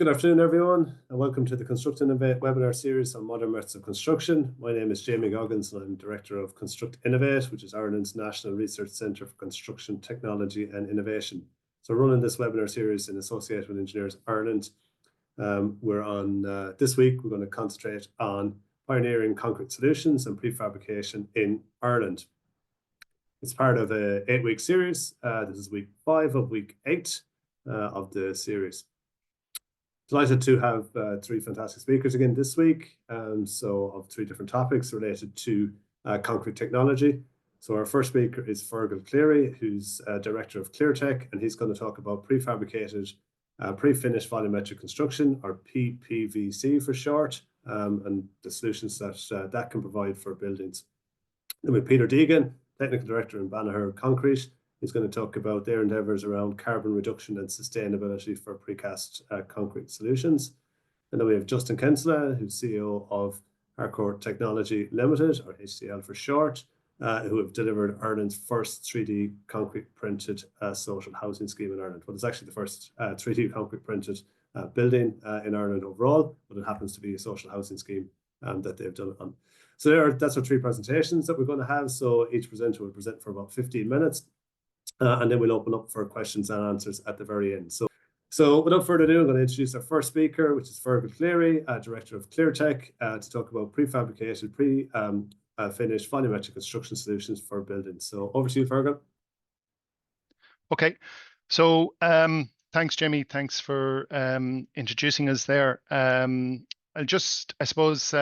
Good afternoon, everyone, and welcome to the Construct Innovate webinar series on modern methods of construction. My name is Jamie Goggins, and I'm Director of Construct Innovate, which is Ireland's National Research Centre for Construction Technology and Innovation. So running this webinar series in association with Engineers Ireland. This week, we're going to concentrate on pioneering concrete solutions and prefabrication in Ireland. It's part of an 8-week series. This is week 5 of week 8 of the series. Delighted to have 3 fantastic speakers again this week. So of 3 different topics related to concrete technology. So our first speaker is Feargal Cleary, who's Director of Cleartech, and he's going to talk about prefabricated, pre-finished volumetric construction, or PPVC for short, and the solutions that that can provide for buildings. Then we have Peter Deegan, Technical Director in Banagher Concrete. He's going to talk about their endeavours around carbon reduction and sustainability for precast concrete solutions. And then we have Justin Kinsella, who's CEO of Harcourt Technology Limited, or HCL for short, who have delivered Ireland's first 3D concrete printed social housing scheme in Ireland. Well, it's actually the first 3D concrete printed building in Ireland overall, but it happens to be a social housing scheme that they've done it on. So that's our 3 presentations that we're going to have. So each presenter will present for about 15 minutes. And then we'll open up for questions and answers at the very end. So without further ado, I'm going to introduce our first speaker, which is Feargal Cleary, Director of Cleartech, to talk about prefabricated, finished volumetric construction solutions for buildings. So over to you, Feargal. Okay, so thanks, Jamie. Thanks for introducing us there. I'll just, I suppose,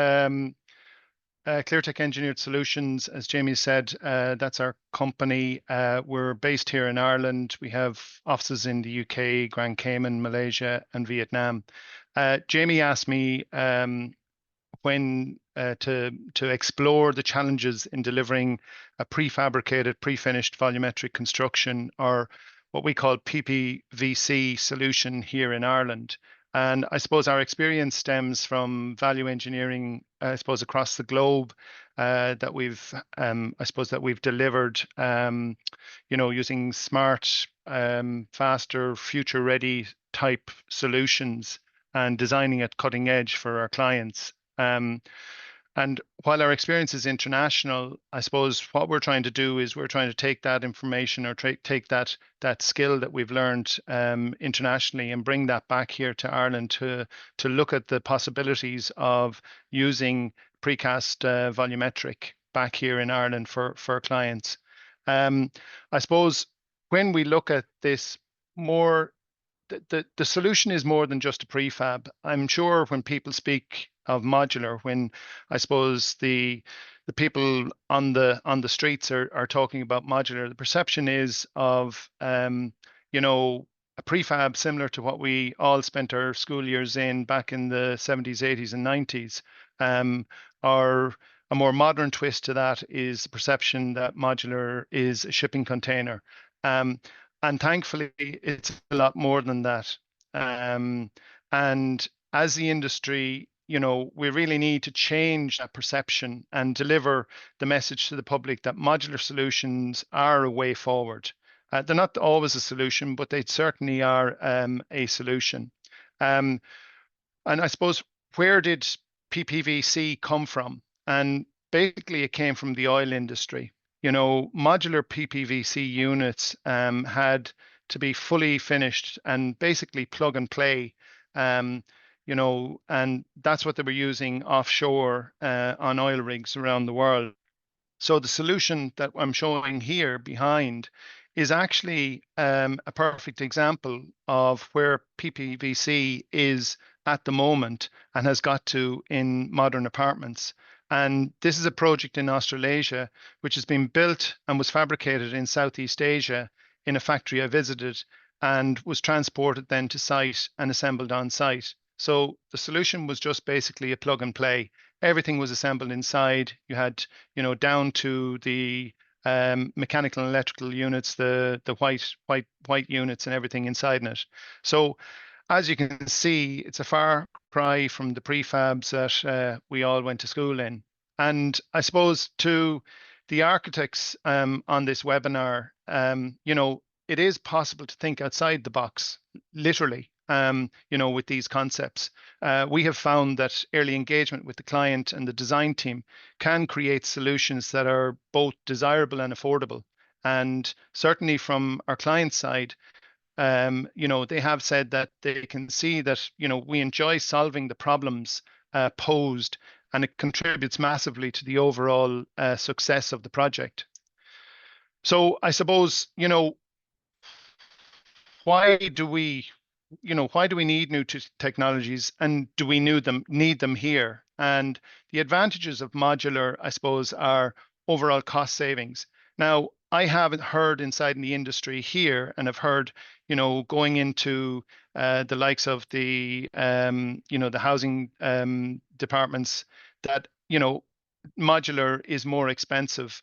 Cleartech Engineered Solutions, as Jamie said, that's our company. We're based here in Ireland. We have offices in the UK, Grand Cayman, Malaysia, and Vietnam. Jamie asked me when to explore the challenges in delivering a prefabricated, pre-finished volumetric construction, or what we call PPVC solution here in Ireland. And I suppose our experience stems from value engineering, I suppose, across the globe that we've, delivered, using smart, faster, future-ready type solutions and designing at cutting edge for our clients. And while our experience is international, I suppose what we're trying to do is we're trying to take that information or take that skill that we've learned internationally and bring that back here to Ireland to look at the possibilities of using precast volumetric back here in Ireland for clients. I suppose when we look at this more, the solution is more than just a prefab. I'm sure when people speak of modular, when I suppose the people on the streets are talking about modular, the perception is of a prefab similar to what we all spent our school years in back in the 70s, 80s, and 90s. Or a more modern twist to that is the perception that modular is a shipping container. And thankfully, it's a lot more than that. And as the industry, we really need to change that perception and deliver the message to the public that modular solutions are a way forward. They're not always a solution, but they certainly are a solution. And I suppose, where did PPVC come from? And basically, it came from the oil industry. Modular PPVC units had to be fully finished and basically plug and play, and that's what they were using offshore on oil rigs around the world. So the solution that I'm showing here behind is actually a perfect example of where PPVC is at the moment and has got to in modern apartments. And this is a project in Australasia, which has been built and was fabricated in Southeast Asia in a factory I visited, and was transported then to site and assembled on site. So the solution was just basically a plug and play. Everything was assembled inside. You had, down to the mechanical and electrical units, the white units and everything inside it. So as you can see, it's a far cry from the prefabs that we all went to school in. And I suppose to the architects on this webinar, it is possible to think outside the box, literally. with these concepts. We have found that early engagement with the client and the design team can create solutions that are both desirable and affordable. And certainly from our client side, they have said that they can see that, we enjoy solving the problems posed, and it contributes massively to the overall success of the project. So I suppose, why do we need new technologies, and do we need them here? And the advantages of modular, I suppose, are overall cost savings. Now, I haven't heard inside in the industry here, and I've heard, going into the likes of the, the housing departments, that, modular is more expensive.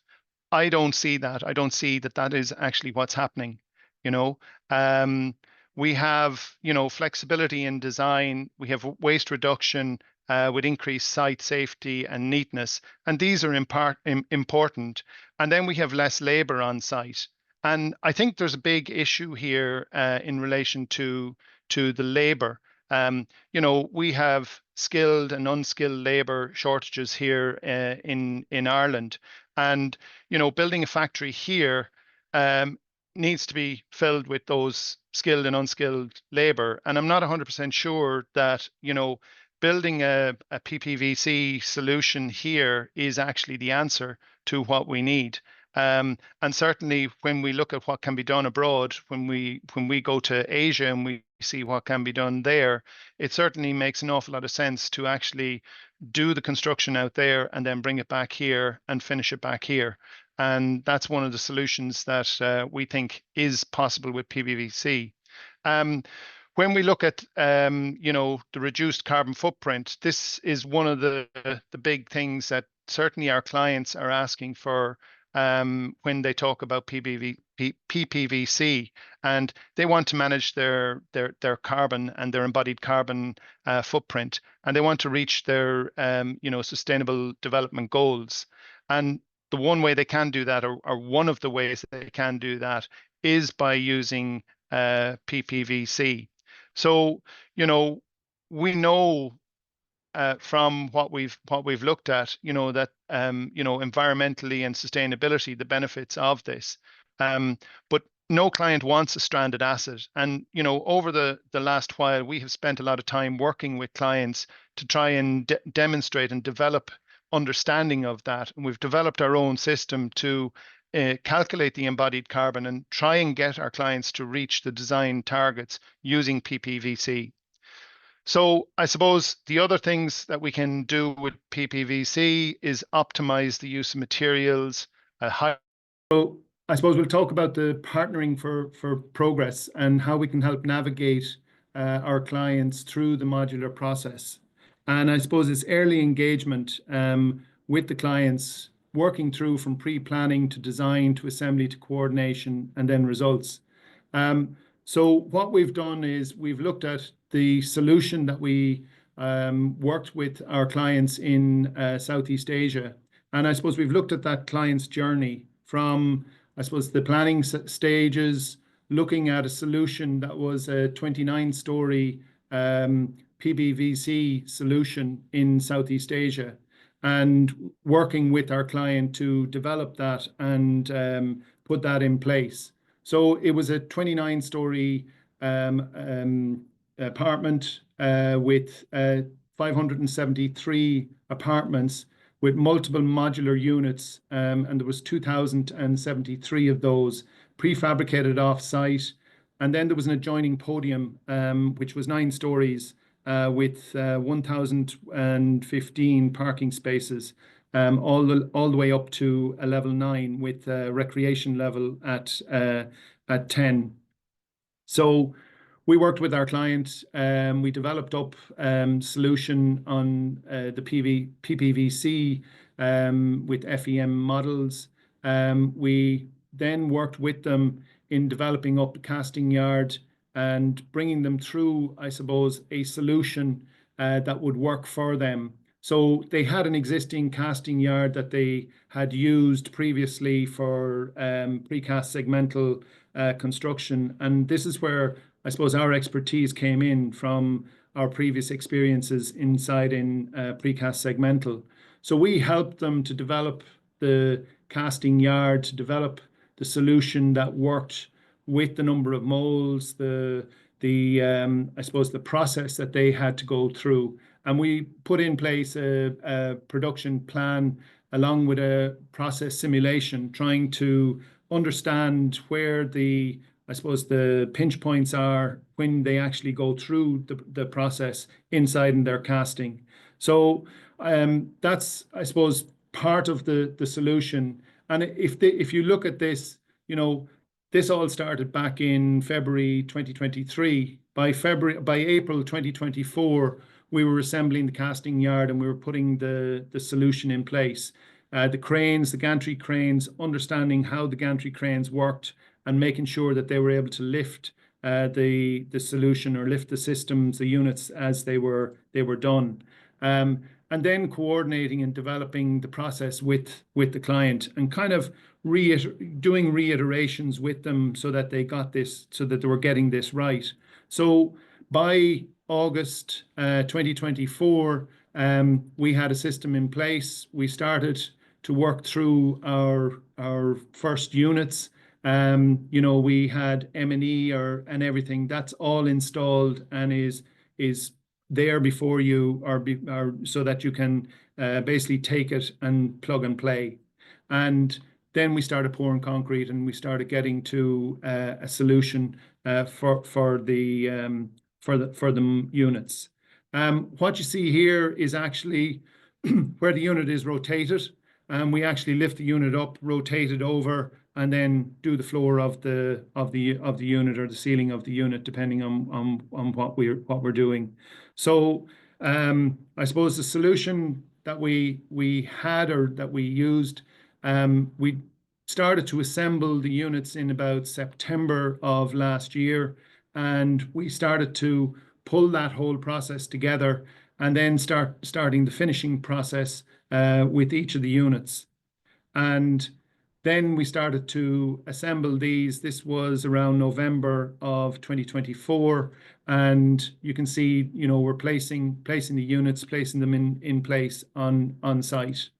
I don't see that. I don't see that that is actually what's happening. You know, um, we have, flexibility in design. We have waste reduction with increased site safety and neatness, and these are important. And then we have less labor on site. And I think there's a big issue here in relation to the labor. We have skilled and unskilled labor shortages here in Ireland, and building a factory here needs to be filled with those skilled and unskilled labor. And I'm not 100% sure that, building a PPVC solution here is actually the answer to what we need. And certainly when we look at what can be done abroad, when we go to Asia and we see what can be done there, it certainly makes an awful lot of sense to actually do the construction out there and then bring it back here and finish it back here. And that's one of the solutions that we think is possible with PPVC. When we look at the reduced carbon footprint, this is one of the big things that certainly our clients are asking for when they talk about PPVC, and they want to manage their carbon and their embodied carbon footprint, and they want to reach their sustainable development goals. And the one way they can do that, or one of the ways they can do that, is by using PPVC. So, we know from what we've looked at, that environmentally and sustainability, the benefits of this. But no client wants a stranded asset. And over the last while, we have spent a lot of time working with clients to try and demonstrate and develop understanding of that. And we've developed our own system to calculate the embodied carbon and try and get our clients to reach the design targets using PPVC. So I suppose the other things that we can do with PPVC is optimize the use of materials. So I suppose we'll talk about the partnering for progress and how we can help navigate our clients through the modular process. And I suppose it's early engagement with the clients, working through from pre-planning to design to assembly to coordination and then results. So what we've done is we've looked at the solution that we worked with our clients in Southeast Asia. And I suppose we've looked at that client's journey from, I suppose, the planning stages, looking at a solution that was a 29-story PPVC solution in Southeast Asia, and working with our client to develop that and put that in place. So it was a 29-story apartment with 573 apartments with multiple modular units, and there was 2,073 of those prefabricated off-site. And then there was an adjoining podium, which was 9 stories with 1,015 parking spaces, all the way up to a level 9 with recreation level at 10. So we worked with our client. We developed up solution on the PPVC with FEM models. We then worked with them in developing up the casting yard and bringing them through, I suppose, a solution that would work for them. So they had an existing casting yard that they had used previously for precast segmental construction. And this is where I suppose our expertise came in from our previous experiences inside in precast segmental. So we helped them to develop the casting yard, to develop the solution that worked with the number of molds, I suppose the process that they had to go through. And we put in place a production plan along with a process simulation, trying to understand where I suppose the pinch points are when they actually go through the process inside in their casting. So that's, I suppose, part of the solution. And if you look at this, this all started back in February 2023. By April 2024, we were assembling the casting yard and we were putting the solution in place. The cranes, the gantry cranes, understanding how the gantry cranes worked and making sure that they were able to lift the solution or lift the systems, the units as they were done. And then coordinating and developing the process with the client and kind of doing reiterations with them so that they got this, so that they were getting this right. So by August 2024, we had a system in place. We started to work through our first units. We had M&E and everything. That's all installed and is there before you, or so that you can basically take it and plug and play. And then we started pouring concrete and we started getting to a solution for the units. What you see here is actually where the unit is rotated, and we actually lift the unit up, rotate it over, and then do the floor of the unit or the ceiling of the unit, depending on what we're doing. So I suppose the solution that we had or that we used, we started to assemble the units in about September of last year, and we started to pull that whole process together and then starting the finishing process with each of the units. And then we started to assemble these. This was around November of 2024. And you can see, we're placing the units, placing them in place on site.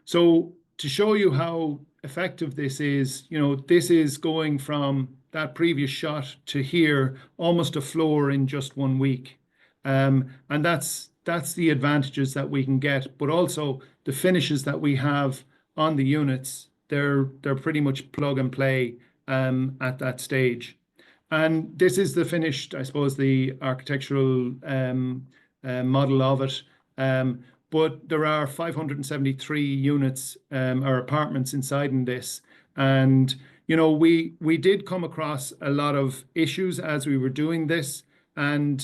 So to show you how effective this is, this is going from that previous shot to here, almost a floor in just 1 week. And that's the advantages that we can get, but also the finishes that we have on the units, they're pretty much plug and play at that stage. And this is the finished, I suppose, the architectural model of it. But there are 573 units or apartments inside in this. And, we did come across a lot of issues as we were doing this. And,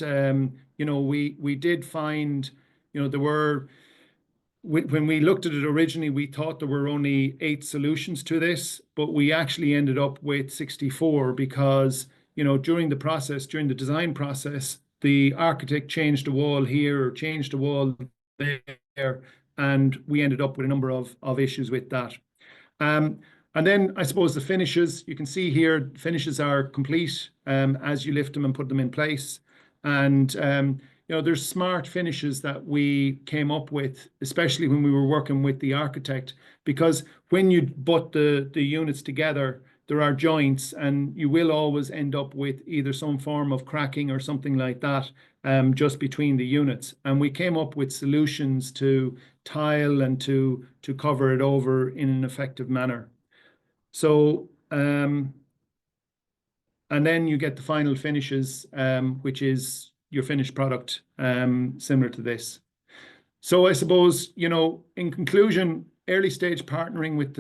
we did find, there were, when we looked at it originally, we thought there were only 8 solutions to this, but we actually ended up with 64 because, during the design process, the architect changed the wall here or changed the wall there, and we ended up with a number of issues with that. And then I suppose the finishes, you can see here, finishes are complete as you lift them and put them in place. And, there's smart finishes that we came up with, especially when we were working with the architect, because when you put the units together, there are joints and you will always end up with either some form of cracking or something like that just between the units. And we came up with solutions to tile and to cover it over in an effective manner. So, and then you get the final finishes, which is your finished product, similar to this. So I suppose, in conclusion, early stage partnering with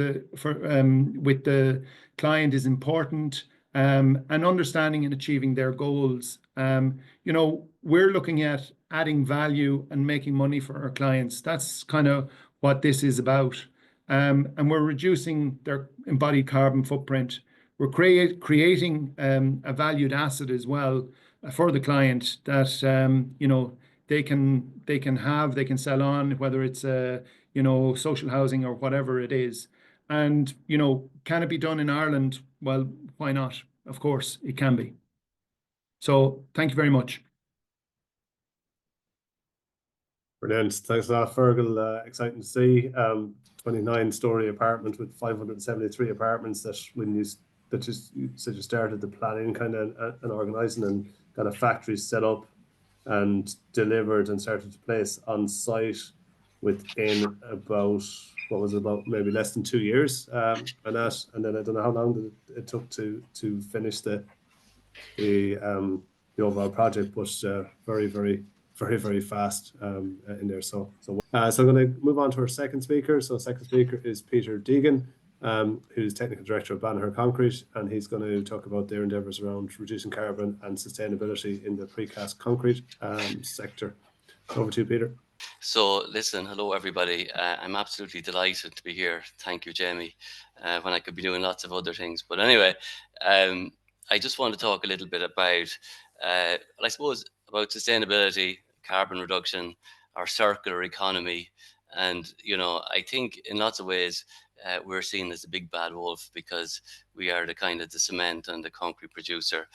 the client is important, and understanding and achieving their goals. We're looking at adding value and making money for our clients. That's kind of what this is about. And we're reducing their embodied carbon footprint. We're creating a valued asset as well for the client that they can sell on, whether it's social housing or whatever it is. And can it be done in Ireland? Well, why not? Of course, it can be. So thank you very much. Brilliant. Thanks a lot, Feargal. Exciting to see. 29-story apartment with 573 apartments that you said you started the planning kind of and organising and kind of factories set up and delivered and started to place on site within about, what was it, about maybe less than 2 years, and then I don't know how long it took to finish the overall project, but very fast in there. So I'm going to move on to our second speaker. So second speaker is Peter Deegan, who's Technical Director of Banagher Concrete, and he's going to talk about their endeavours around reducing carbon and sustainability in the precast concrete sector. Over to you, Peter. So listen, hello everybody. I'm absolutely delighted to be here. Thank you, Jamie, when I could be doing lots of other things. But anyway, I just want to talk a little bit about, I suppose, about sustainability, carbon reduction, our circular economy. And, you know, I think in lots of ways, we're seen as the big bad wolf because we are the kind of the cement and the concrete producer.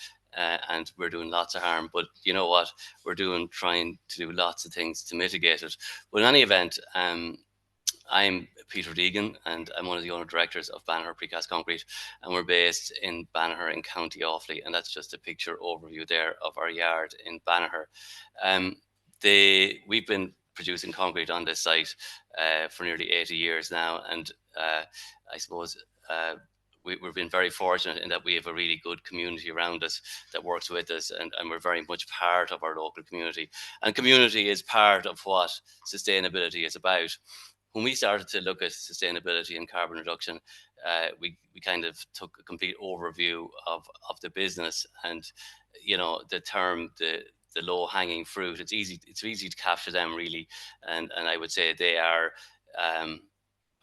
And we're doing lots of harm, but you know what? We're trying to do lots of things to mitigate it. But in any event, I'm Peter Deegan, and I'm one of the owner directors of Banagher Precast Concrete, and we're based in Banagher in County Offaly, and that's just a picture overview there of our yard in Banagher. We've been producing concrete on this site for nearly 80 years now, and I suppose we've been very fortunate in that we have a really good community around us that works with us, and we're very much part of our local community. And community is part of what sustainability is about. When we started to look at sustainability and carbon reduction, we kind of took a complete overview of the business, and you know, the term the low-hanging fruit. It's easy to capture them really, and I would say they are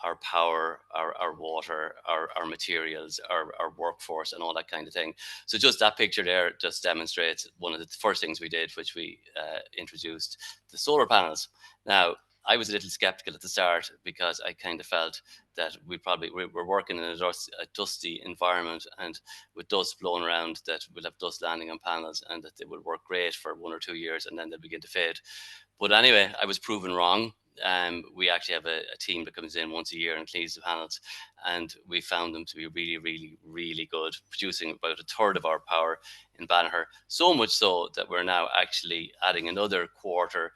our power, our water, our materials, our workforce, and all that kind of thing. So just that picture there just demonstrates one of the first things we did, which we introduced the solar panels. Now, I was a little skeptical at the start because I kind of felt that we're working in a dusty environment, and with dust blowing around, that we'll have dust landing on panels and that they will work great for 1 or 2 years and then they'll begin to fade. But anyway, I was proven wrong. We actually have a team that comes in once a year and cleans the panels, and we found them to be really good, producing about a third of our power in Banagher. So much so that we're now actually adding another quarter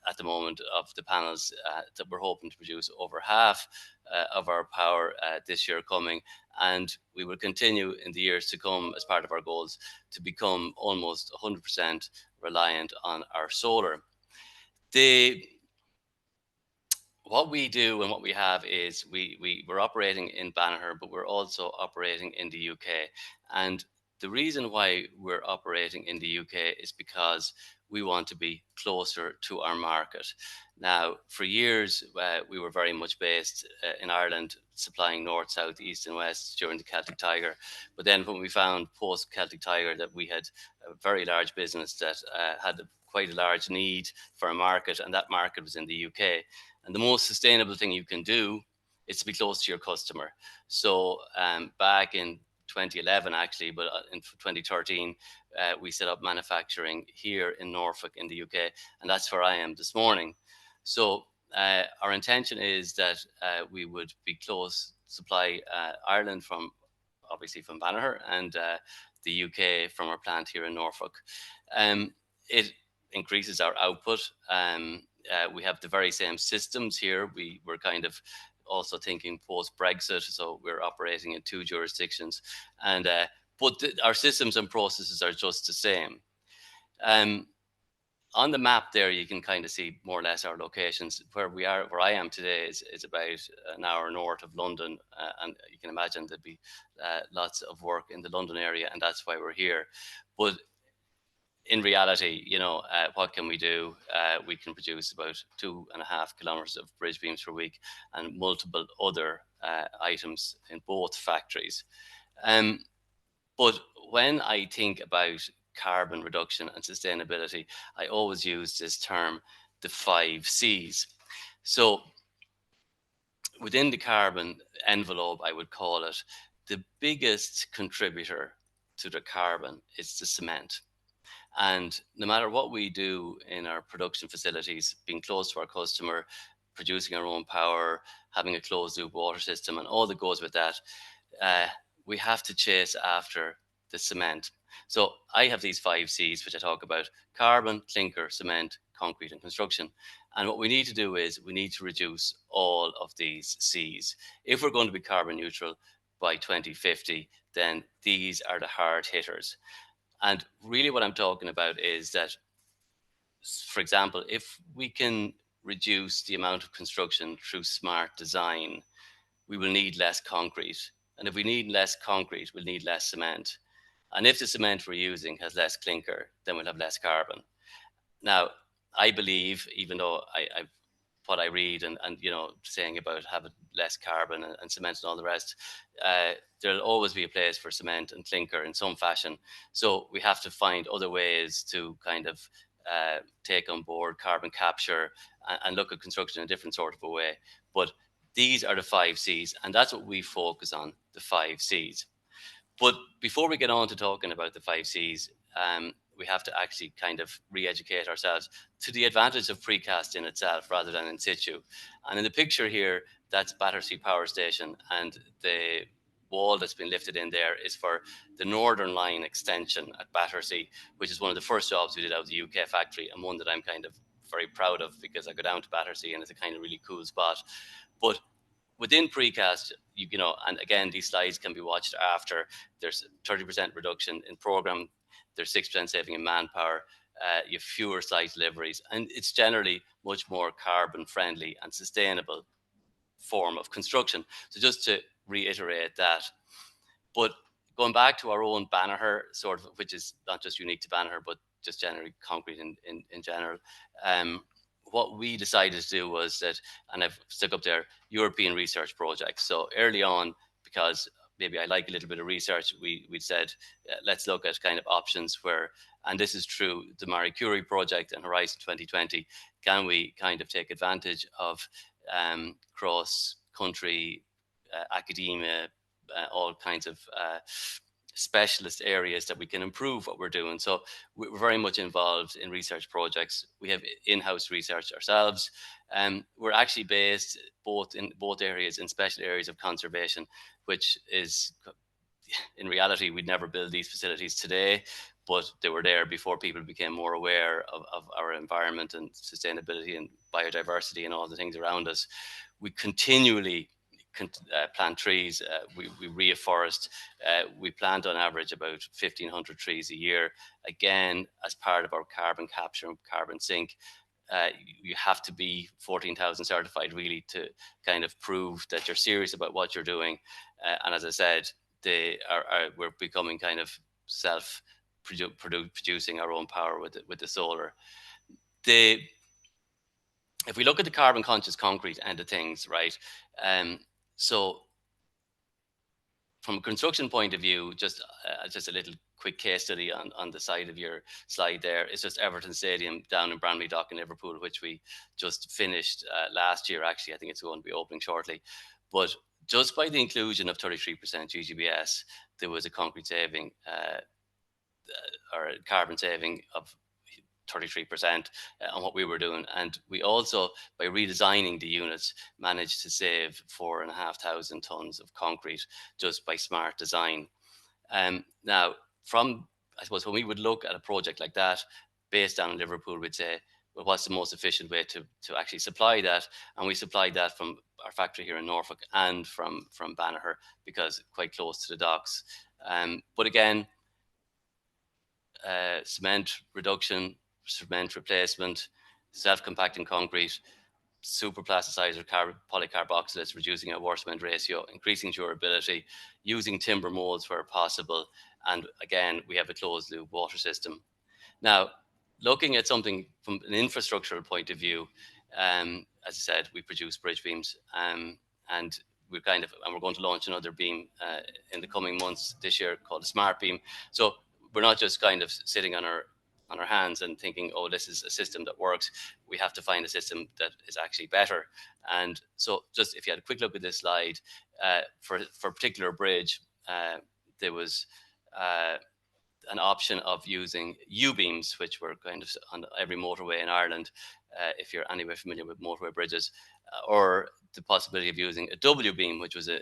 at the moment of the panels that we're hoping to produce over half of our power this year coming, and we will continue in the years to come as part of our goals to become almost 100% reliant on our solar. What we do and what we have is we're operating in Banagher, but we're also operating in the UK. And the reason why we're operating in the UK is because we want to be closer to our market. Now, for years, we were very much based in Ireland, supplying north, south, east, and west during the Celtic Tiger. But then when we found post-Celtic Tiger that we had a very large business that had quite a large need for a market, and that market was in the UK. And the most sustainable thing you can do is to be close to your customer. So back in 2011, actually, but in 2013, we set up manufacturing here in Norfolk in the UK, and that's where I am this morning. So our intention is that we would be close, supply Ireland obviously from Banagher, and the UK from our plant here in Norfolk. It increases our output. We have the very same systems here. We're kind of also thinking post-Brexit, so we're operating in 2 jurisdictions, and but our systems and processes are just the same. On the map there, you can kind of see more or less our locations. Where I am today is about an hour north of London, and you can imagine there'd be lots of work in the London area, and that's why we're here. But in reality, you know, what can we do? We can produce about 2.5 kilometers of bridge beams per week and multiple other items in both factories. But when I think about carbon reduction and sustainability, I always use this term, the 5 C's. So within the carbon envelope, I would call it, the biggest contributor to the carbon, it's the cement. And no matter what we do in our production facilities, being close to our customer, producing our own power, having a closed loop water system, and all that goes with that, we have to chase after the cement. So I have these 5 C's, which I talk about: carbon, clinker, cement, concrete, and construction. And what we need to do is we need to reduce all of these C's. If we're going to be carbon neutral by 2050, then these are the hard hitters. And really what I'm talking about is that, for example, if we can reduce the amount of construction through smart design, we will need less concrete. And if we need less concrete, we'll need less cement. And if the cement we're using has less clinker, then we'll have less carbon. Now, I believe, even though I've what I read and saying about having less carbon and cement and all the rest, there'll always be a place for cement and clinker in some fashion. So we have to find other ways to kind of take on board carbon capture and look at construction in a different sort of a way. But these are the 5 C's, and that's what we focus on, the 5 C's. But before we get on to talking about the 5 C's, we have to actually kind of re-educate ourselves to the advantage of precast in itself rather than in situ. And in the picture here, that's Battersea Power Station, and the wall that's been lifted in there is for the Northern Line extension at Battersea, which is one of the first jobs we did out of the UK factory, and one that I'm kind of very proud of because I go down to Battersea and it's a kind of really cool spot. But within precast, and again, these slides can be watched after. There's 30% reduction in program. There's 6% saving in manpower. You have fewer site deliveries, and it's generally much more carbon friendly and sustainable form of construction. So just to reiterate that. But going back to our own Banagher, sort of, which is not just unique to Banagher, but just generally concrete in general. What we decided to do was that, and I've stuck up there, European research projects. So early on, because maybe I like a little bit of research, we said, let's look at kind of options where, and this is true, the Marie Curie project and Horizon 2020, can we kind of take advantage of cross-country academia, all kinds of specialist areas that we can improve what we're doing. So we're very much involved in research projects. We have in-house research ourselves. We're actually based in both areas, in special areas of conservation, which is, in reality, we'd never build these facilities today, but they were there before people became more aware of our environment and sustainability and biodiversity and all the things around us. We continually plant trees, we reforest, we plant on average about 1,500 trees a year. Again, as part of our carbon capture and carbon sink, you have to be 14,000 certified really to kind of prove that you're serious about what you're doing. And as I said, we're becoming kind of self-producing our own power with the solar. If we look at the carbon conscious concrete end of things, right? So from a construction point of view, just a little quick case study on the side of your slide there. It's just Everton Stadium down in Bramley Dock in Liverpool, which we just finished last year. Actually, I think it's going to be opening shortly. But just by the inclusion of 33% GGBS, there was a concrete saving or a carbon saving of 33% on what we were doing. And we also, by redesigning the units, managed to save 4,500 tons of concrete just by smart design. Now, I suppose when we would look at a project like that, based down in Liverpool, we'd say, well, what's the most efficient way to actually supply that? And we supplied that from our factory here in Norfolk and from Banagher, because quite close to the docks. But again, cement reduction, cement replacement, self-compacting concrete, super plasticizer, polycarboxylates, reducing our water cement ratio, increasing durability, using timber molds where possible. And again, we have a closed loop water system. Now, looking at something from an infrastructural point of view, as I said, we produce bridge beams, and we're going to launch another beam in the coming months this year called a smart beam. So we're not just kind of sitting on our hands and thinking, oh, this is a system that works. We have to find a system that is actually better. And so just if you had a quick look at this slide, for a particular bridge, there was an option of using U-beams, which were kind of on every motorway in Ireland, if you're anyway familiar with motorway bridges, or the possibility of using a W-beam, which was a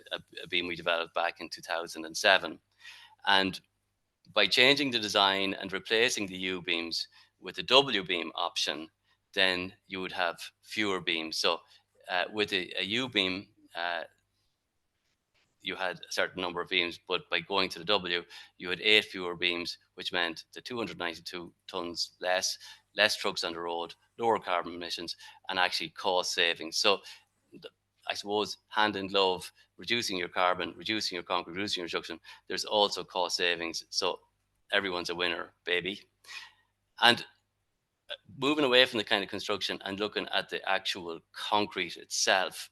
beam we developed back in 2007. And by changing the design and replacing the U-beams with the W-beam option, then you would have fewer beams. So with a U-beam, you had a certain number of beams, but by going to the W, you had 8 fewer beams, which meant the 292 tons less trucks on the road, lower carbon emissions, and actually cost savings. So I suppose hand in glove, reducing your carbon, reducing your concrete, reducing your construction, there's also cost savings. So everyone's a winner, baby. And moving away from the kind of construction and looking at the actual concrete itself,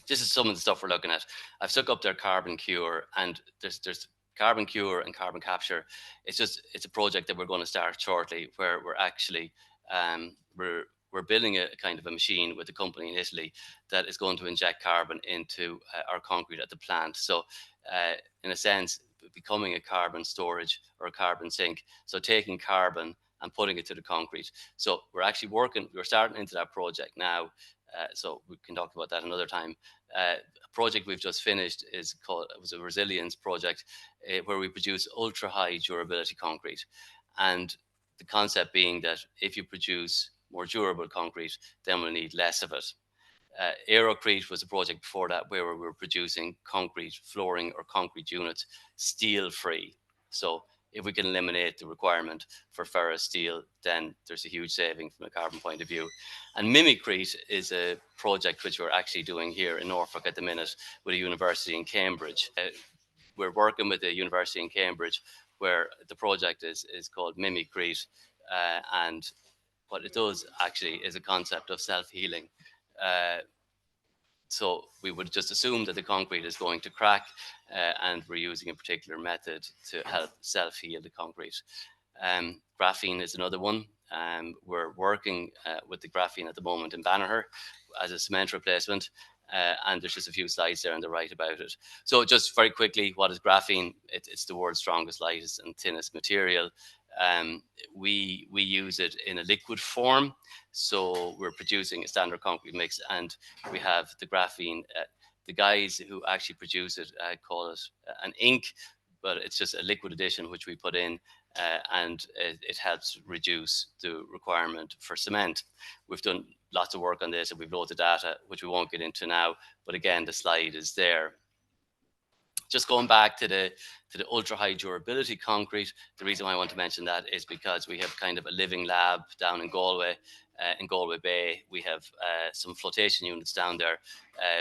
this is some of the stuff we're looking at. I've stuck up there carbon cure, and there's carbon cure and carbon capture. It's a project that we're going to start shortly, where we're actually we're building a kind of a machine with a company in Italy that is going to inject carbon into our concrete at the plant. So in a sense, becoming a carbon storage or a carbon sink. So taking carbon and putting it to the concrete. So we're starting into that project now. So we can talk about that another time. A project we've just finished it was a resilience project where we produce ultra high durability concrete. And the concept being that if you produce more durable concrete, then we'll need less of it. Aerocrete was a project before that where we were producing concrete flooring or concrete units steel free. So if we can eliminate the requirement for ferrous steel, then there's a huge saving from a carbon point of view. And Mimicrete is a project which we're actually doing here in Norfolk at the minute with a university in Cambridge. We're working with a university in Cambridge where the project is called Mimicrete, and what it does actually is a concept of self-healing. So we would just assume that the concrete is going to crack, and we're using a particular method to help self-heal the concrete. Graphene is another one. We're working with the graphene at the moment in Banagher as a cement replacement, and there's just a few slides there on the right about it. So just very quickly, what is graphene? It's the world's strongest, lightest and thinnest material. We use it in a liquid form. So we're producing a standard concrete mix, and we have the graphene. The guys who actually produce it call it an ink, but it's just a liquid addition which we put in, and it helps reduce the requirement for cement. We've done lots of work on this, and we've loads of data which we won't get into now, but again, the slide is there. Just going back to the ultra high durability concrete, the reason why I want to mention that is because we have kind of a living lab down in Galway Bay. We have some flotation units down there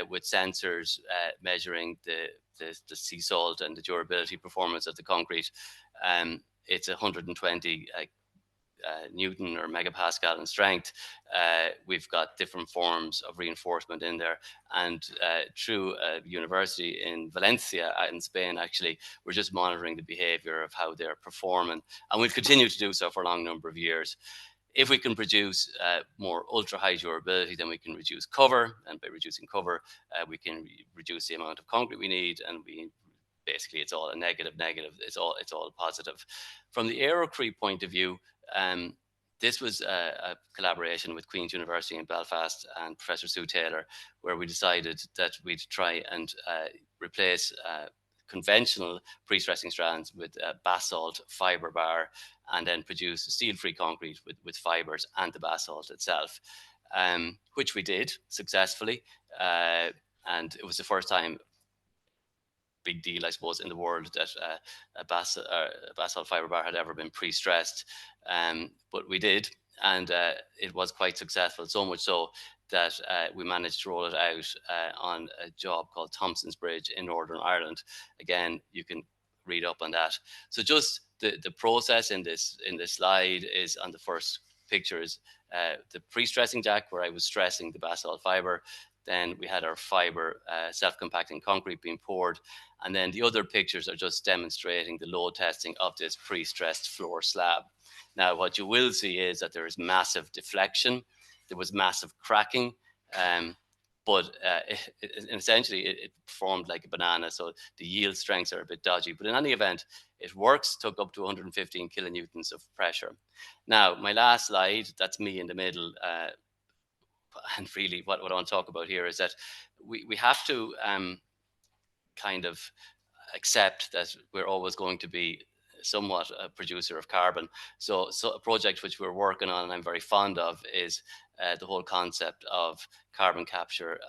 with sensors measuring the sea salt and the durability performance of the concrete. It's 120 Newton or megapascal in strength. We've got different forms of reinforcement in there, and through a university in Valencia in Spain, actually, we're just monitoring the behavior of how they're performing, and we'll continue to do so for a long number of years. If we can produce more ultra high durability, then we can reduce cover, and by reducing cover, we can reduce the amount of concrete we need, and basically it's all a negative. It's all positive. From the Aerocrete point of view, this was a collaboration with Queen's University in Belfast and Professor Sue Taylor, where we decided that we'd try and replace conventional pre-stressing strands with basalt fiber bar, and then produce steel-free concrete with fibers and the basalt itself, which we did successfully. And it was the first time, big deal, I suppose, in the world that a basalt fiber bar had ever been pre-stressed. But we did, and it was quite successful, so much so that we managed to roll it out on a job called Thompson's Bridge in Northern Ireland. Again, you can read up on that. So just the process in this slide is on the first pictures, the pre-stressing jack where I was stressing the basalt fiber. Then we had our fiber self-compacting concrete being poured. And then the other pictures are just demonstrating the load testing of this pre-stressed floor slab. Now, what you will see is that there is massive deflection. There was massive cracking. but essentially it performed like a banana, so the yield strengths are a bit dodgy. But in any event, it works, took up to 115 kilonewtons of pressure. Now, my last slide, that's me in the middle. And really what I want to talk about here is that we have to kind of accept that we're always going to be somewhat a producer of carbon. So a project which we're working on and I'm very fond of is the whole concept of carbon capture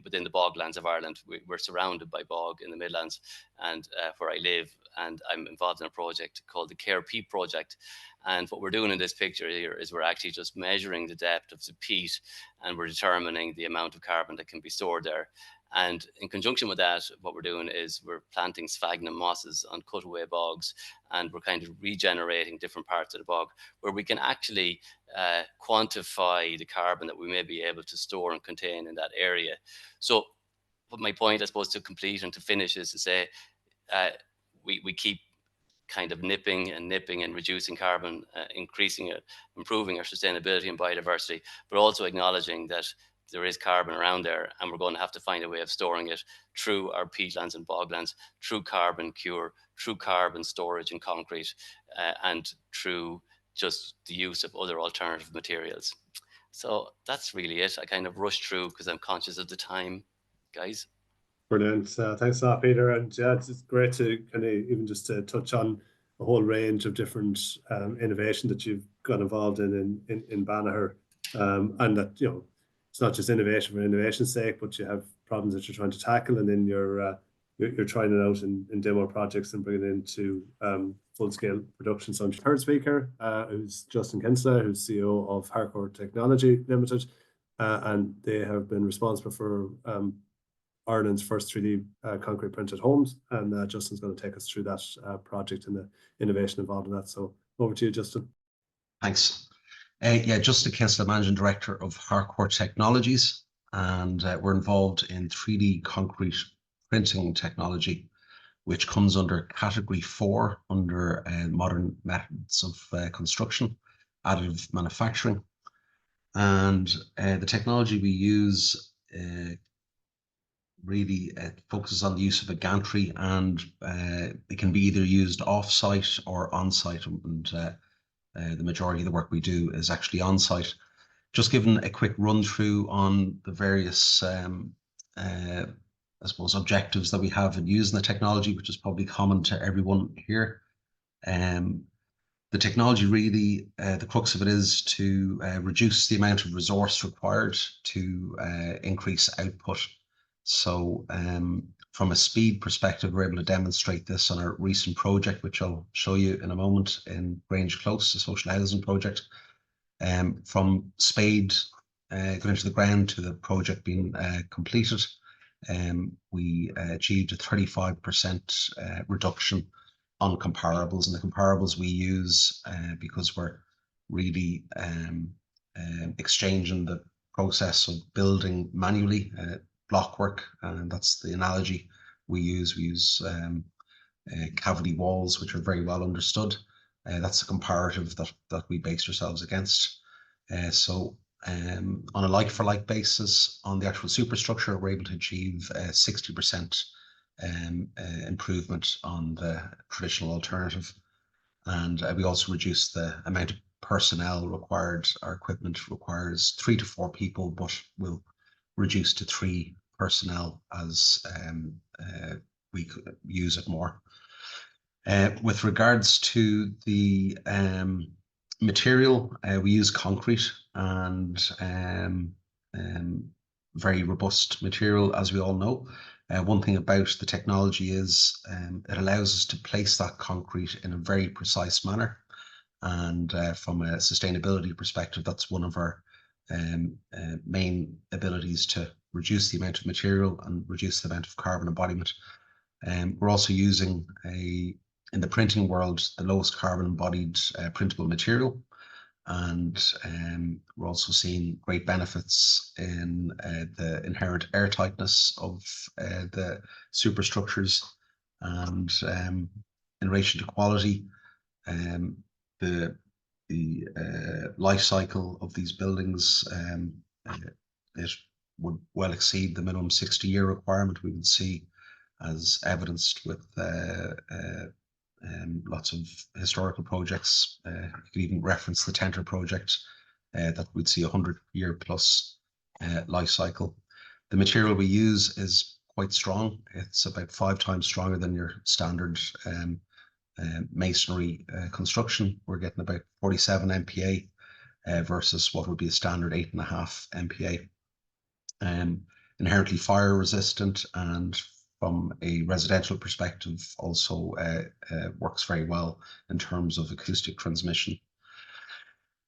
within the boglands of Ireland. We're surrounded by bog in the Midlands and where I live, and I'm involved in a project called the Care Peat project. And what we're doing in this picture here is we're actually just measuring the depth of the peat, and we're determining the amount of carbon that can be stored there. And in conjunction with that, what we're doing is we're planting sphagnum mosses on cutaway bogs, and we're kind of regenerating different parts of the bog where we can actually quantify the carbon that we may be able to store and contain in that area. So what my point, I suppose, to complete and to finish is to say we keep kind of nipping and reducing carbon, increasing it, improving our sustainability and biodiversity, but also acknowledging that there is carbon around there, and we're going to have to find a way of storing it through our peatlands and boglands, through carbon cure, through carbon storage in concrete, and through just the use of other alternative materials. So that's really it. I kind of rushed through because I'm conscious of the time, guys. Brilliant. Thanks a lot, Peter. And yeah, it's great to kind of even just to touch on a whole range of different innovation that you've got involved in Banagher, and that, you know, it's not just innovation for innovation's sake, but you have problems that you're trying to tackle, and then you're trying it out in demo projects and bringing it into full-scale production. So I'm third speaker, who's Justin Kinsella, who's CEO of Harcourt Technology Limited, and they have been responsible for Ireland's first 3D concrete printed homes, and Justin's going to take us through that project and the innovation involved in that. So over to you, Justin. Thanks. Yeah, Justin Kinsella, Managing Director of Harcourt Technologies, and we're involved in 3D concrete printing technology, which comes under Category 4 under modern methods of construction, additive manufacturing. And the technology we use really focuses on the use of a gantry, and it can be either used off-site or on-site, and the majority of the work we do is actually on-site. Just giving a quick run through on the various I suppose objectives that we have in using the technology, which is probably common to everyone here. The technology really, the crux of it is to reduce the amount of resource required to increase output. So from a speed perspective, we're able to demonstrate this on our recent project, which I'll show you in a moment, in Grange Close, a social housing project. From spade going into the ground to the project being completed, we achieved a 35% reduction on comparables, and the comparables we use because we're really exchanging the process of building manually, block work, and that's the analogy we use. We use cavity walls, which are very well understood. That's a comparative that we base ourselves against. So on a like-for-like basis, on the actual superstructure, we're able to achieve 60% improvement on the traditional alternative. And we also reduce the amount of personnel required. Our equipment requires 3 to 4 people, but we'll reduce to 3 personnel as we could use it more. With regards to the material, we use concrete, and very robust material, as we all know. One thing about the technology is it allows us to place that concrete in a very precise manner, and from a sustainability perspective, that's one of our main abilities to reduce the amount of material and reduce the amount of carbon embodiment. We're also using in the printing world, the lowest carbon embodied printable material, and we're also seeing great benefits in the inherent airtightness of the superstructures, and in relation to quality, the life cycle of these buildings, it would well exceed the minimum 60-year requirement we would see, as evidenced with lots of historical projects. You could even reference the Tenter project that we'd see 100-year plus life cycle. The material we use is quite strong. It's about 5 times stronger than your standard masonry construction. We're getting about 47 MPa versus what would be a standard 8.5 MPa. Inherently fire resistant, and from a residential perspective also works very well in terms of acoustic transmission.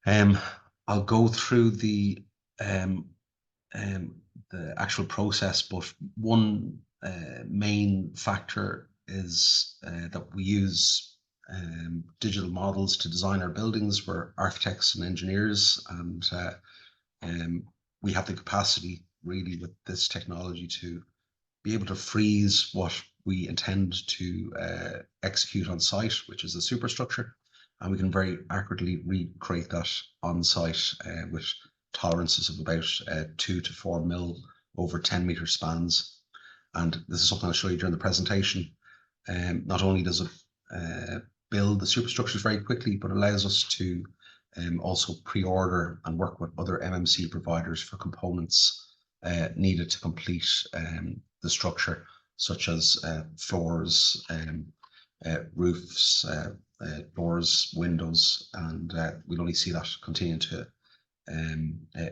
I'll go through the actual process, but one main factor is that we use digital models to design our buildings. We're architects and engineers, and we have the capacity really with this technology to be able to freeze what we intend to execute on site, which is the superstructure, and we can very accurately recreate that on site with tolerances of about 2 to 4 mil over 10-meter spans. And this is something I'll show you during the presentation. Not only does it build the superstructures very quickly, but allows us to also pre-order and work with other MMC providers for components needed to complete the structure, such as floors, roofs, doors, windows, and we'll only see that continue to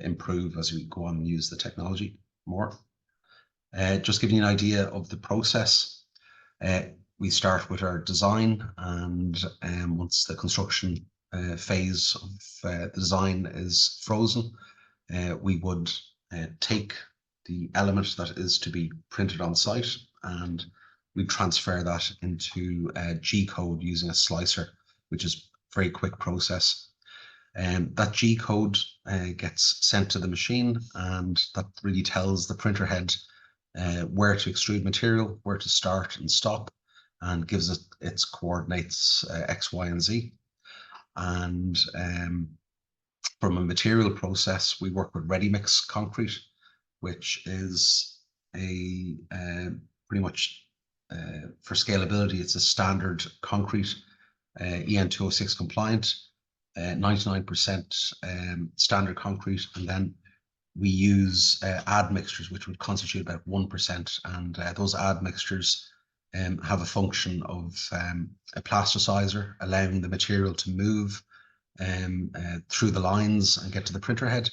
improve as we go on and use the technology more. Just giving you an idea of the process, we start with our design, and once the construction phase of the design is frozen, we would take the element that is to be printed on site, and we transfer that into G code using a slicer, which is a very quick process. That G code gets sent to the machine, and that really tells the printer head where to extrude material, where to start and stop, and gives it its coordinates X, Y, and Z. And from a material process, we work with ready-mix concrete, which is a pretty much for scalability, it's a standard concrete, EN 206 compliant, 99% standard concrete, and then we use admixtures, which would constitute about 1%, and those admixtures have a function of a plasticizer, allowing the material to move through the lines and get to the printer head.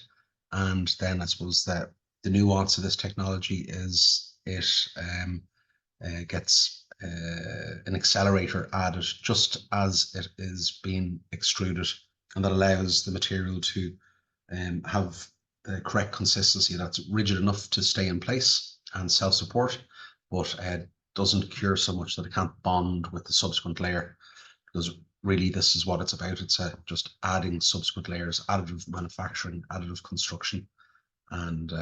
And then I suppose that the nuance of this technology is it gets an accelerator added just as it is being extruded, and that allows the material to have the correct consistency that's rigid enough to stay in place and self-support, but doesn't cure so much that it can't bond with the subsequent layer, because really this is what it's about. It's just adding subsequent layers, additive manufacturing, additive construction, and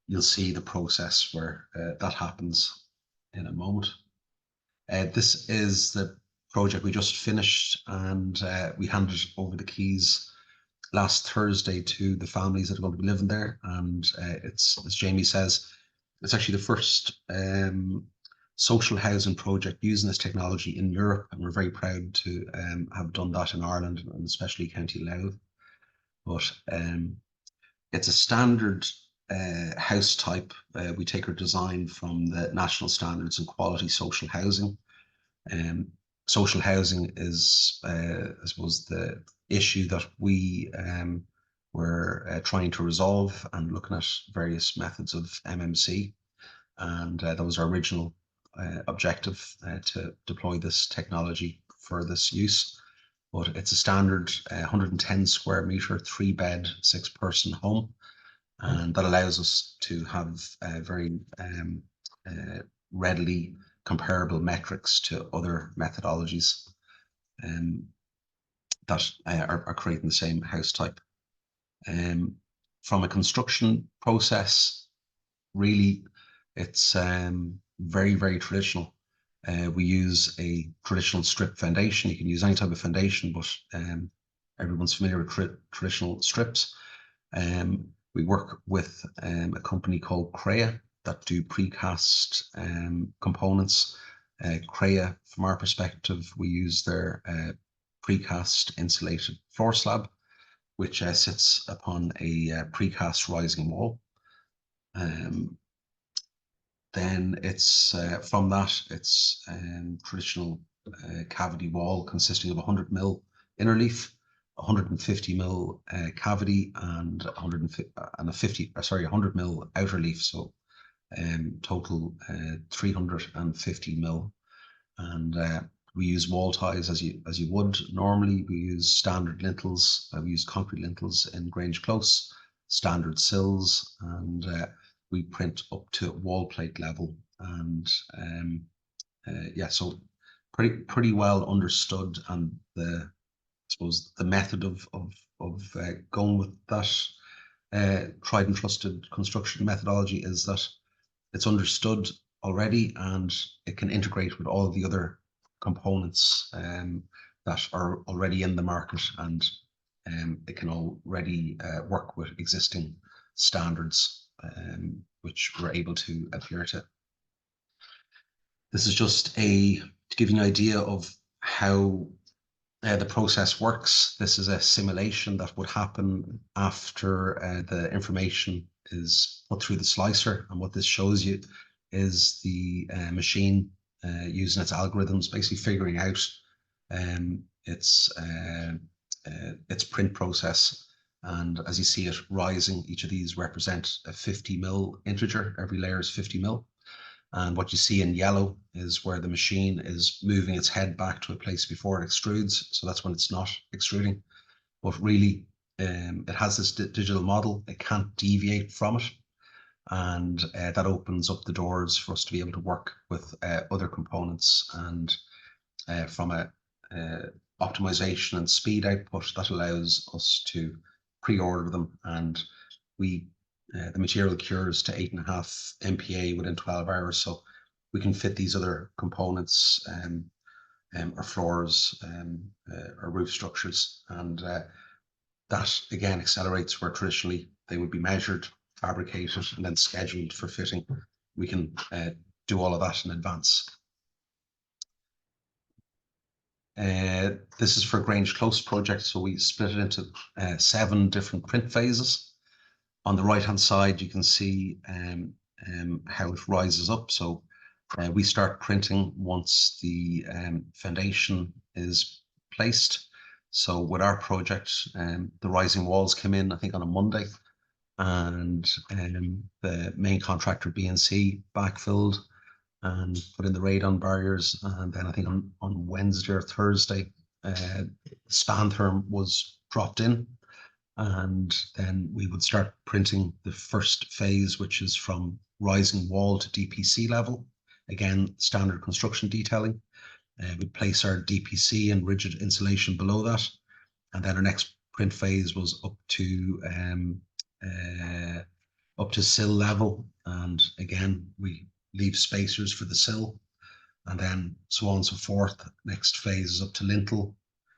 you'll see the process where that happens in a moment. This is the project we just finished, and we handed over the keys last Thursday to the families that are going to be living there. And it's, as Jamie says, it's actually the first social housing project using this technology in Europe, and we're very proud to have done that in Ireland, and especially County Louth. But it's a standard house type. We take our design from the national standards in quality social housing. Social housing is, I suppose, the issue that we were trying to resolve, and looking at various methods of MMC. And that was our original objective, to deploy this technology for this use. But it's a standard 110 square meter, 3-bed, 6-person home. And that allows us to have very readily comparable metrics to other methodologies that are creating the same house type. From a construction process, really, it's very, very traditional. We use a traditional strip foundation. You can use any type of foundation, but everyone's familiar with traditional strips. We work with a company called Crea that do precast components. Crea, from our perspective, we use their precast insulated floor slab, which sits upon a precast rising wall. Then it's from that, it's traditional cavity wall consisting of 100 mil inner leaf, 150 mil cavity, and 100 mil outer leaf. So total 350 mil. And we use wall ties as you would normally. We use standard lintels. We use concrete lintels in Grange Close, standard sills, and we print up to wall plate level. And yeah, so pretty well understood. And I suppose the method of going with that tried and trusted construction methodology is that it's understood already, and it can integrate with all the other components that are already in the market, and it can already work with existing standards, which we're able to adhere to. This is just to give you an idea of how the process works. This is a simulation that would happen after the information is put through the slicer, and what this shows you is the machine using its algorithms, basically figuring out its print process. And as you see it rising, each of these represent a 50 mil integer. Every layer is 50 mil. And what you see in yellow is where the machine is moving its head back to a place before it extrudes. So that's when it's not extruding. But really, it has this digital model. It can't deviate from it. And that opens up the doors for us to be able to work with other components. And from a optimization and speed output, that allows us to pre-order them. And the material cures to 8.5 MPa within 12 hours. So we can fit these other components, our floors, our roof structures. And that again accelerates where traditionally they would be measured, fabricated, and then scheduled for fitting. We can do all of that in advance. This is for Grange Close project. So we split it into 7 different print phases. On the right-hand side, you can see how it rises up. So we start printing once the foundation is placed. So with our project, the rising walls came in, I think, on a Monday, and the main contractor, B&C, backfilled and put in the radon barriers. And then I think on Wednesday or Thursday, span therm was dropped in. And then we would start printing the first phase, which is from rising wall to DPC level. Again, standard construction detailing. We'd place our DPC and rigid insulation below that. And then our next print phase was up to sill level. And again, we leave spacers for the sill, and then so on and so forth. Next phase is up to lintel.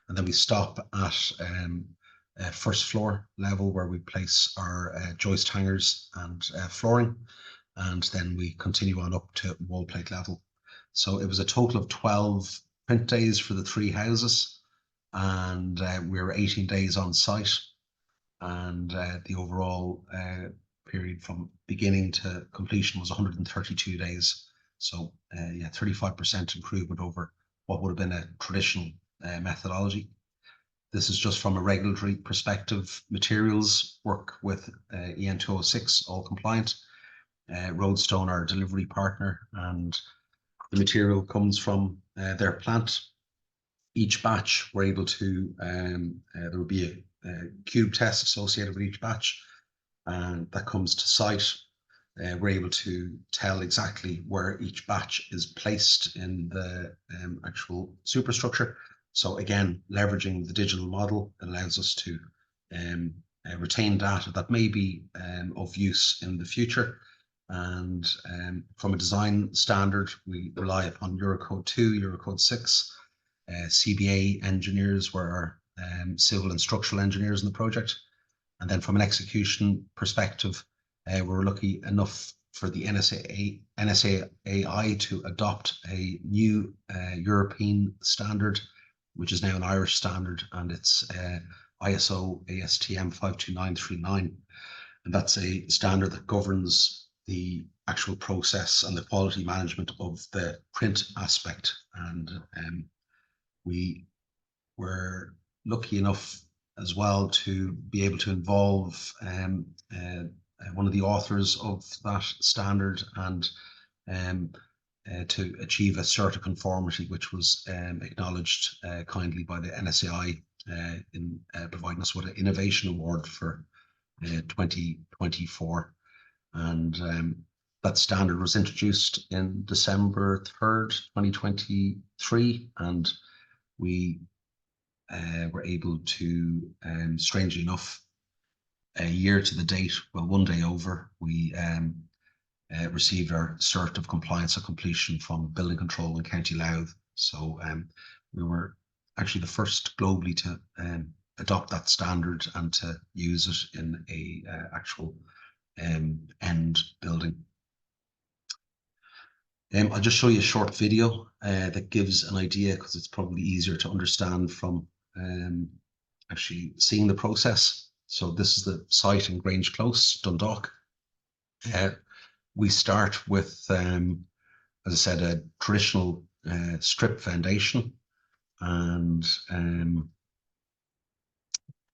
And then we stop at first floor level, where we place our joist hangers and flooring, and then we continue on up to wall plate level. So it was a total of 12 print days for the 3 houses, and we were 18 days on site, and the overall period from beginning to completion was 132 days. So yeah, 35% improvement over what would have been a traditional methodology. This is just from a regulatory perspective. Materials work with EN 206, all compliant. Roadstone, our delivery partner, and the material comes from their plant. Each batch, we're able to, there will be a cube test associated with each batch, and that comes to site. We're able to tell exactly where each batch is placed in the actual superstructure. So again, leveraging the digital model allows us to retain data that may be of use in the future. And from a design standard, we rely upon Eurocode 2, Eurocode 6. CBA engineers were our civil and structural engineers in the project. And then from an execution perspective, we're lucky enough for the NSAI to adopt a new European standard, which is now an Irish standard, and it's ISO ASTM 52939. And that's a standard that governs the actual process and the quality management of the print aspect. And we were lucky enough as well to be able to involve one of the authors of that standard and to achieve a cert of conformity, which was acknowledged kindly by the NSAI in providing us with an Innovation Award for 2024. And that standard was introduced in December 3rd, 2023, and we were able to, strangely enough, a year to the date, well, one day over, we received our cert of compliance and completion from Building Control in County Louth. So we were actually the first globally to adopt that standard and to use it in a actual end building. I'll just show you a short video that gives an idea, because it's probably easier to understand from actually seeing the process. So this is the site in Grange Close, Dundalk. We start with, as I said, a traditional strip foundation, and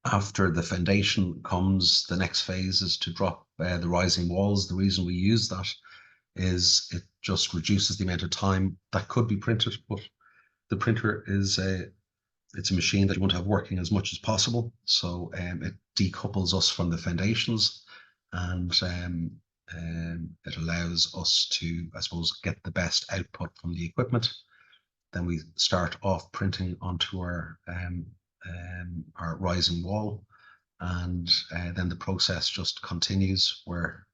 after the foundation comes, the next phase is to drop the rising walls. The reason we use that is it just reduces the amount of time that could be printed, but the printer is it's a machine that you want to have working as much as possible. So it decouples us from the foundations, and it allows us to, I suppose, get the best output from the equipment. Then we start off printing onto our rising wall, and then the process just continues where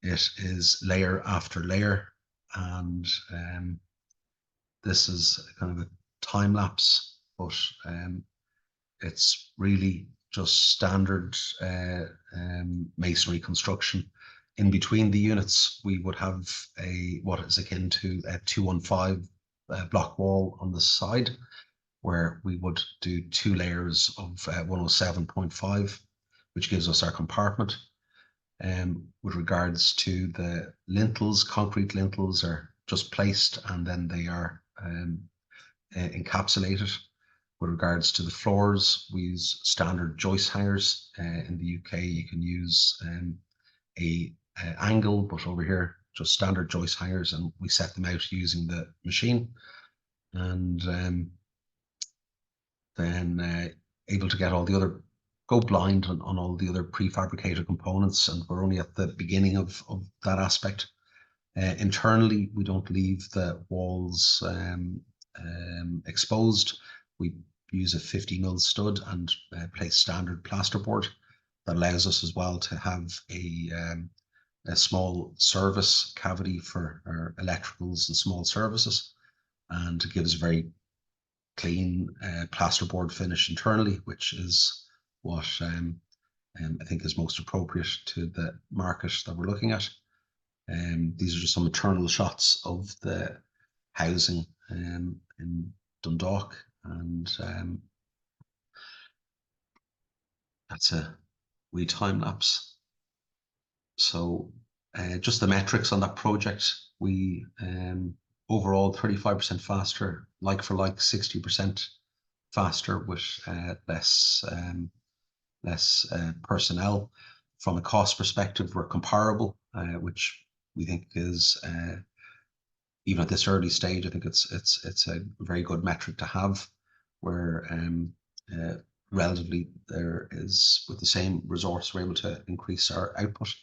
it is layer after layer. And this is kind of a time lapse, but it's really just standard masonry construction. In between the units, we would have what is akin to a 215 block wall on the side, where we would do 2 layers of 107.5, which gives us our compartment. With regards to the lintels, concrete lintels are just placed and then they are encapsulated. With regards to the floors, we use standard joist hangers. In the UK, you can use a angle, but over here, just standard joist hangers, and we set them out using the machine. And then able to get all the other, go blind on all the other prefabricated components, and we're only at the beginning of that aspect. Internally, we don't leave the walls exposed. We use a 50mm stud and place standard plasterboard. That allows us as well to have a small service cavity for our electricals and small services, and to give us a very clean plasterboard finish internally, which is what I think is most appropriate to the market that we're looking at. These are just some internal shots of the housing in Dundalk, and that's a wee time lapse. So just the metrics on that project, we overall 35% faster, like for like 60% faster with less personnel. From a cost perspective, we're comparable, which we think is even at this early stage, I think it's a very good metric to have, where relatively there is, with the same resource, we're able to increase our output.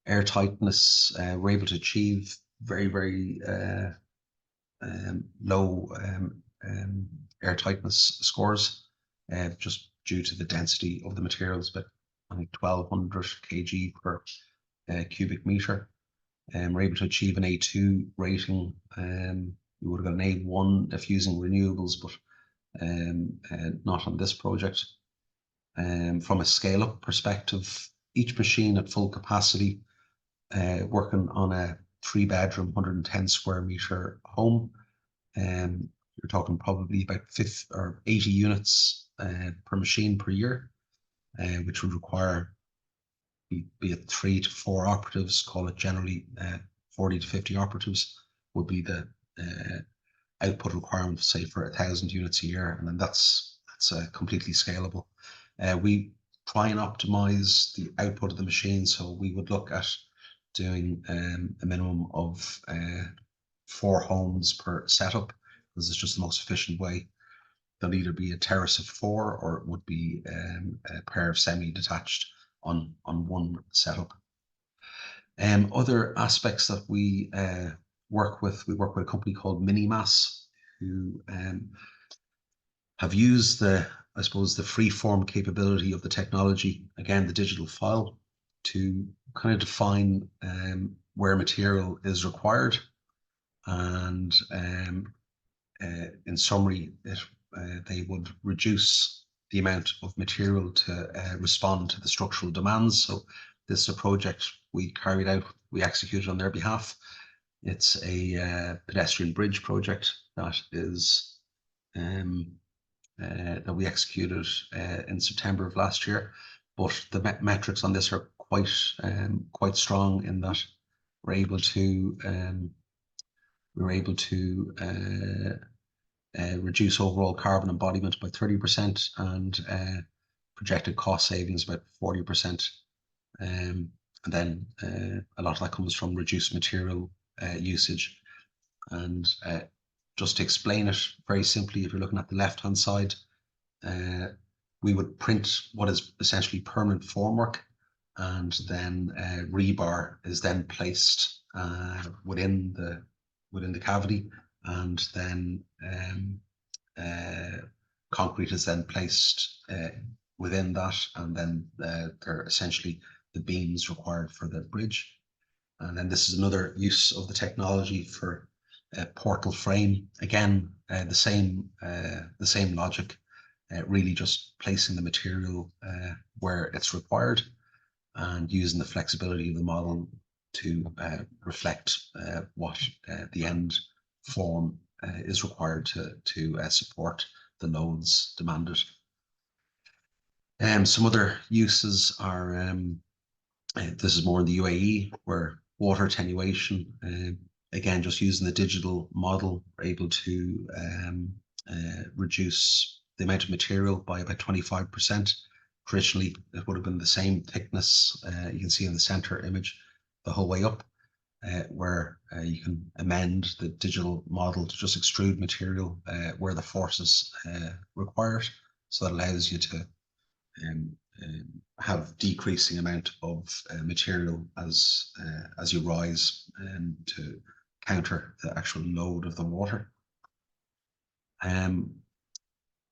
Air tightness, we're able to achieve very, very low air tightness scores, just due to the density of the materials, but I think 1200 kg per cubic meter. We're able to achieve an A2 rating. We would have got an A1 if using renewables, but not on this project. From a scale-up perspective, each machine at full capacity, working on a 3-bedroom, 110 square meter home. You're talking probably about 50 or 80 units per machine per year, which would require be it 3 to 4 operatives, call it generally 40 to 50 operatives would be the output requirement, say, for 1,000 units a year, and then that's completely scalable. We try and optimize the output of the machine, so we would look at doing a minimum of 4 homes per setup, because it's just the most efficient way. There'll either be a terrace of 4 or it would be a pair of semi-detached on one setup. Other aspects that we work with a company called Minimass, who have used the free-form capability of the technology, again, the digital file, to kind of define where material is required. And in summary, they would reduce the amount of material to respond to the structural demands. So this is a project we carried out, we executed on their behalf. It's a pedestrian bridge project that is that we executed in September of last year. But the metrics on this are quite strong in that we're able to reduce overall carbon embodiment by 30% and projected cost savings about 40%. And then a lot of that comes from reduced material usage. And just to explain it very simply, if you're looking at the left-hand side, we would print what is essentially permanent formwork, and then rebar is then placed within the cavity, and then concrete is then placed within that, and then they're essentially the beams required for the bridge. And then this is another use of the technology for a portal frame. Again, the same logic, really just placing the material where it's required and using the flexibility of the model to reflect what the end form is required to support the loads demanded. Some other uses are, this is more in the UAE, where water attenuation, again, just using the digital model, we're able to reduce the amount of material by about 25%. Traditionally, it would have been the same thickness, you can see in the center image, the whole way up, where you can amend the digital model to just extrude material where the forces require it. So that allows you to have decreasing amount of material as you rise, to counter the actual load of the water.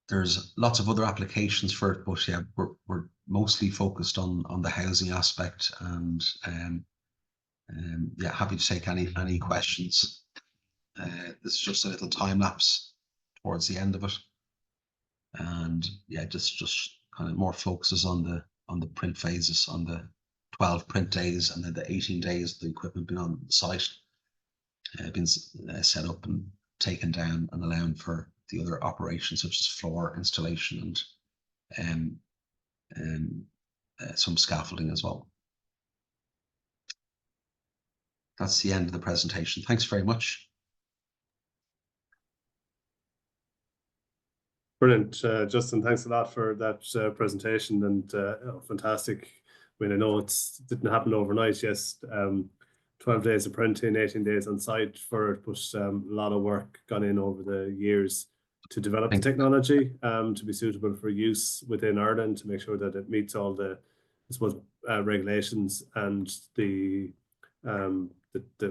There's lots of other applications for it, but yeah, we're mostly focused on the housing aspect, and yeah, happy to take any questions. This is just a little time lapse towards the end of it, and yeah, just kind of more focuses on the print phases, on the 12 print days, and then the 18 days the equipment being on site, been set up and taken down, and allowing for the other operations such as floor installation and some scaffolding as well. That's the end of the presentation. Thanks very much. Brilliant, Justin. Thanks a lot for that presentation, and fantastic. I mean, I know it didn't happen overnight. Yes, 12 days of printing, 18 days on site for it, but a lot of work gone in over the years to develop the technology to be suitable for use within Ireland, to make sure that it meets all the, I suppose, regulations and the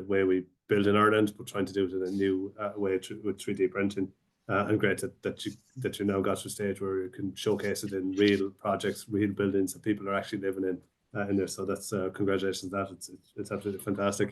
way we build in Ireland, but trying to do it in a new way with 3D printing. And great that you now got to a stage where you can showcase it in real projects, real buildings that people are actually living in there. So that's congratulations on that. It's absolutely fantastic.